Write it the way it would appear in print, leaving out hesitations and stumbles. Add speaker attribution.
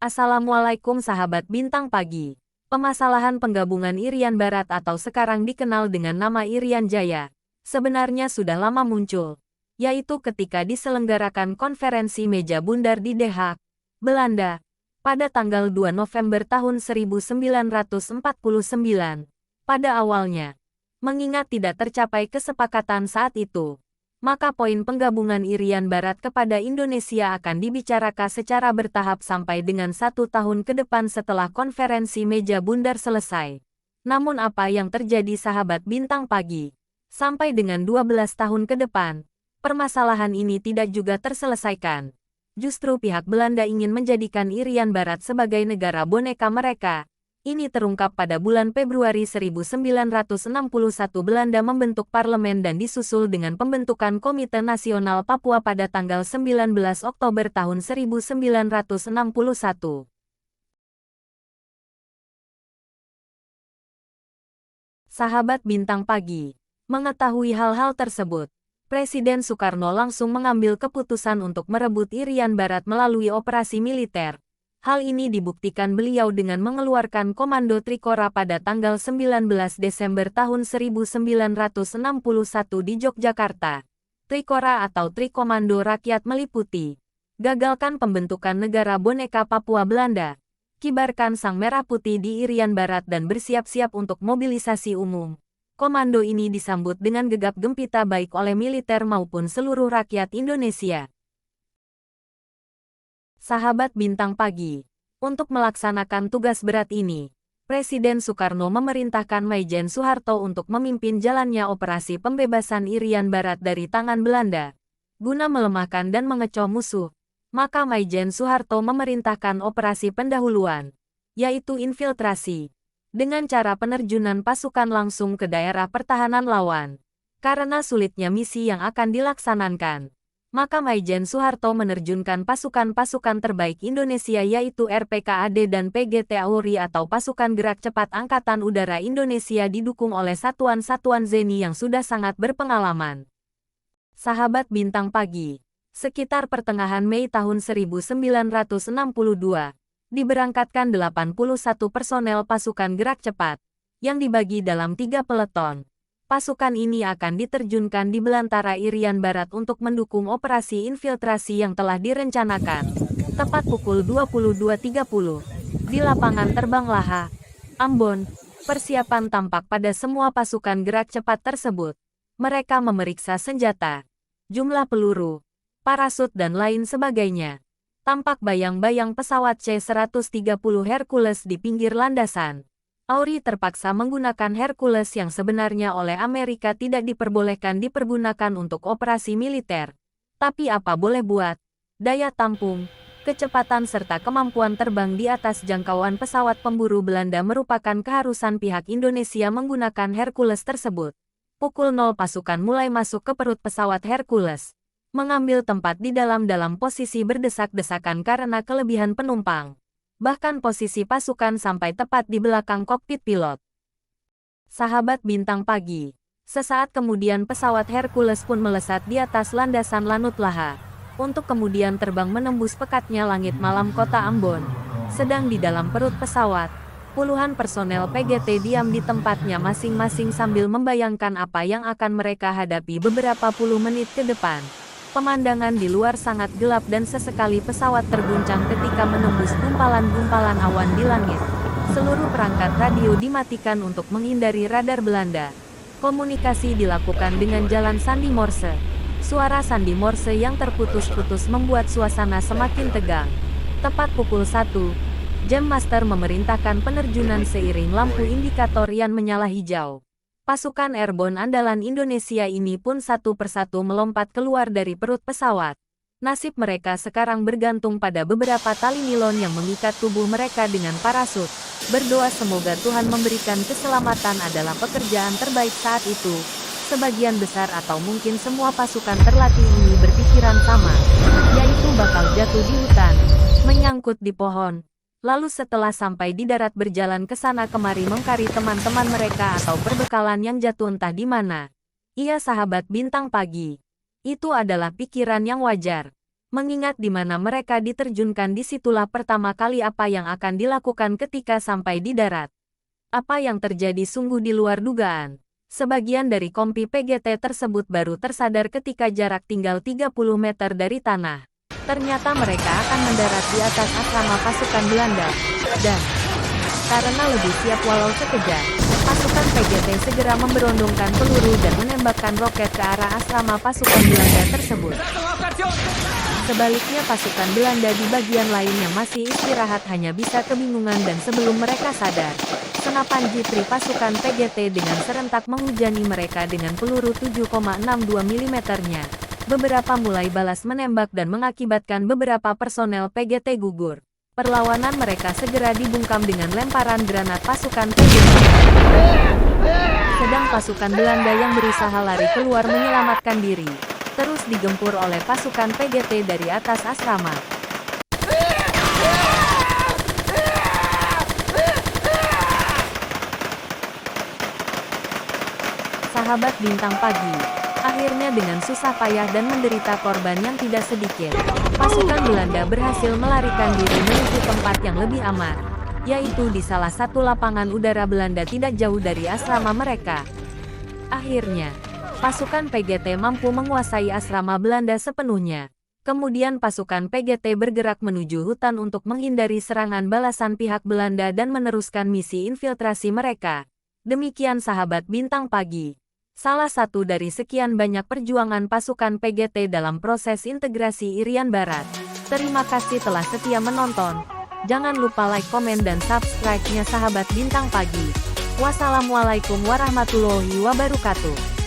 Speaker 1: Assalamualaikum sahabat Bintang Pagi. Permasalahan penggabungan Irian Barat atau sekarang dikenal dengan nama Irian Jaya, sebenarnya sudah lama muncul, yaitu ketika diselenggarakan konferensi meja bundar di Den Haag, Belanda, pada tanggal 2 November tahun 1949. Pada awalnya, mengingat tidak tercapai kesepakatan saat itu, maka poin penggabungan Irian Barat kepada Indonesia akan dibicarakan secara bertahap sampai dengan 1 tahun ke depan setelah konferensi meja bundar selesai. Namun apa yang terjadi sahabat Bintang Pagi? Sampai dengan 12 tahun ke depan, permasalahan ini tidak juga terselesaikan. Justru pihak Belanda ingin menjadikan Irian Barat sebagai negara boneka mereka. Ini terungkap pada bulan Februari 1961 Belanda membentuk parlemen dan disusul dengan pembentukan Komite Nasional Papua pada tanggal 19 Oktober tahun 1961. Sahabat Bintang Pagi, mengetahui hal-hal tersebut, Presiden Soekarno langsung mengambil keputusan untuk merebut Irian Barat melalui operasi militer. Hal ini dibuktikan beliau dengan mengeluarkan Komando Trikora pada tanggal 19 Desember tahun 1961 di Yogyakarta. Trikora atau Trikomando Rakyat meliputi: gagalkan pembentukan negara boneka Papua Belanda, kibarkan sang merah putih di Irian Barat dan bersiap-siap untuk mobilisasi umum. Komando ini disambut dengan gegap gempita baik oleh militer maupun seluruh rakyat Indonesia. Sahabat Bintang Pagi, untuk melaksanakan tugas berat ini, Presiden Soekarno memerintahkan Maijen Soeharto untuk memimpin jalannya operasi pembebasan Irian Barat dari tangan Belanda. Guna melemahkan dan mengecoh musuh, maka Maijen Soeharto memerintahkan operasi pendahuluan, yaitu infiltrasi, dengan cara penerjunan pasukan langsung ke daerah pertahanan lawan. Karena sulitnya misi yang akan dilaksanakan, maka Maijen Soeharto menerjunkan pasukan-pasukan terbaik Indonesia yaitu RPKAD dan PGT Auri atau Pasukan Gerak Cepat Angkatan Udara Indonesia didukung oleh satuan-satuan ZENI yang sudah sangat berpengalaman. Sahabat Bintang Pagi, sekitar pertengahan Mei tahun 1962, diberangkatkan 81 personel pasukan gerak cepat, yang dibagi dalam 3 peleton. Pasukan ini akan diterjunkan di belantara Irian Barat untuk mendukung operasi infiltrasi yang telah direncanakan. Tepat pukul 22.30, di lapangan terbang Laha, Ambon, persiapan tampak pada semua pasukan gerak cepat tersebut. Mereka memeriksa senjata, jumlah peluru, parasut dan lain sebagainya. Tampak bayang-bayang pesawat C-130 Hercules di pinggir landasan. Auri terpaksa menggunakan Hercules yang sebenarnya oleh Amerika tidak diperbolehkan untuk operasi militer. Tapi apa boleh buat, daya tampung, kecepatan serta kemampuan terbang di atas jangkauan pesawat pemburu Belanda merupakan keharusan pihak Indonesia menggunakan Hercules tersebut. Pukul 0 pasukan mulai masuk ke perut pesawat Hercules, mengambil tempat di dalam posisi berdesak-desakan karena kelebihan penumpang. Bahkan posisi pasukan sampai tepat di belakang kokpit pilot. Sahabat Bintang Pagi, sesaat kemudian pesawat Hercules pun melesat di atas landasan Lanut Laha, untuk kemudian terbang menembus pekatnya langit malam kota Ambon. Sedang di dalam perut pesawat, puluhan personel PGT diam di tempatnya masing-masing sambil membayangkan apa yang akan mereka hadapi beberapa puluh menit ke depan. Pemandangan di luar sangat gelap dan sesekali pesawat terguncang ketika menembus gumpalan-gumpalan awan di langit. Seluruh perangkat radio dimatikan untuk menghindari radar Belanda. Komunikasi dilakukan dengan jalan sandi Morse. Suara sandi Morse yang terputus-putus membuat suasana semakin tegang. Tepat pukul 1, Jam Master memerintahkan penerjunan seiring lampu indikator yang menyala hijau. Pasukan airborne andalan Indonesia ini pun satu persatu melompat keluar dari perut pesawat. Nasib mereka sekarang bergantung pada beberapa tali nilon yang mengikat tubuh mereka dengan parasut. Berdoa semoga Tuhan memberikan keselamatan adalah pekerjaan terbaik saat itu. Sebagian besar atau mungkin semua pasukan terlatih ini berpikiran sama, yaitu bakal jatuh di hutan, menyangkut di pohon. Lalu setelah sampai di darat berjalan ke sana kemari mengcari teman-teman mereka atau perbekalan yang jatuh entah di mana. Iya sahabat Bintang Pagi. Itu adalah pikiran yang wajar. Mengingat di mana mereka diterjunkan, disitulah pertama kali apa yang akan dilakukan ketika sampai di darat. Apa yang terjadi sungguh di luar dugaan. Sebagian dari kompi PGT tersebut baru tersadar ketika jarak tinggal 30 meter dari tanah. Ternyata mereka akan mendarat di atas asrama pasukan Belanda. Dan karena lebih siap walau sekejap, pasukan PGT segera memberondongkan peluru dan menembakkan roket ke arah asrama pasukan Belanda tersebut. Sebaliknya pasukan Belanda di bagian lain yang masih istirahat hanya bisa kebingungan, dan sebelum mereka sadar, senapan J3 pasukan PGT dengan serentak menghujani mereka dengan peluru 7,62 mm-nya. Beberapa mulai balas menembak dan mengakibatkan beberapa personel PGT gugur. Perlawanan mereka segera dibungkam dengan lemparan granat pasukan PGT. Sedang pasukan Belanda yang berusaha lari keluar menyelamatkan diri, terus digempur oleh pasukan PGT dari atas asrama. Sahabat Bintang Pagi, akhirnya dengan susah payah dan menderita korban yang tidak sedikit, pasukan Belanda berhasil melarikan diri menuju tempat yang lebih aman, yaitu di salah satu lapangan udara Belanda tidak jauh dari asrama mereka. Akhirnya, pasukan PGT mampu menguasai asrama Belanda sepenuhnya. Kemudian pasukan PGT bergerak menuju hutan untuk menghindari serangan balasan pihak Belanda dan meneruskan misi infiltrasi mereka. Demikian sahabat Bintang Pagi, salah satu dari sekian banyak perjuangan pasukan PGT dalam proses integrasi Irian Barat. Terima kasih telah setia menonton. Jangan lupa like, komen, dan subscribe-nya sahabat Bintang Pagi. Wassalamualaikum warahmatullahi wabarakatuh.